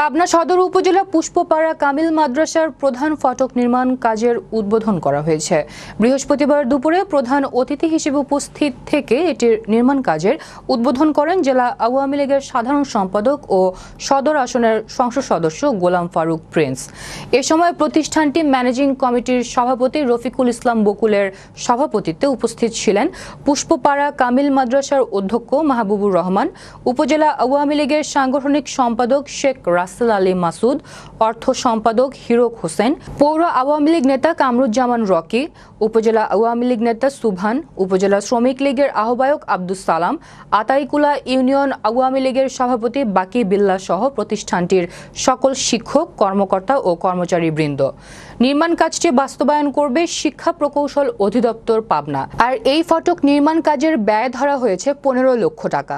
পাবনা সদর উপজেলা পুষ্পপাড়া কামিল মাদ্রাসার প্রধান ফটক নির্মাণ কাজের উদ্বোধন করা হয়েছে। বৃহস্পতিবার দুপুরে প্রধান অতিথি হিসেবে উপস্থিত থেকে এটির নির্মাণ কাজের উদ্বোধন করেন জেলা আওয়ামী লীগের সাধারণ সম্পাদক ও সদর আসনের সংসদ সদস্য গোলাম ফারুক প্রিন্স। এ সময় প্রতিষ্ঠানটি ম্যানেজিং কমিটির সভাপতি রফিকুল ইসলাম বকুলের সভাপতিত্বে উপস্থিত ছিলেন পুষ্পপাড়া কামিল মাদ্রাসার অধ্যক্ষ মাহবুবুর রহমান, উপজেলা আওয়ামী লীগের সাংগঠনিক সম্পাদক শেখ রাসেল আলী মাসুদ, অর্থ সম্পাদক হিরক হোসেন, পৌর আওয়ামী লীগ নেতা কামরুজ্জামান রকি, উপজেলা আওয়ামী লীগ নেতা সুবহান, উপজেলা শ্রমিক লীগের আহ্বায়ক আব্দুস সালাম, আতাইকুলা ইউনিয়ন আওয়ামী লীগের সভাপতি বাকি বিল্লাহ সহ প্রতিষ্ঠানটির সকল শিক্ষক, কর্মকর্তা ও কর্মচারীবৃন্দ। নির্মাণ কাজটি বাস্তবায়ন করবে শিক্ষা প্রকৌশল অধিদপ্তর পাবনা। আর এই ফটক নির্মাণ কাজের ব্যয় ধরা হয়েছে 15 লক্ষ টাকা।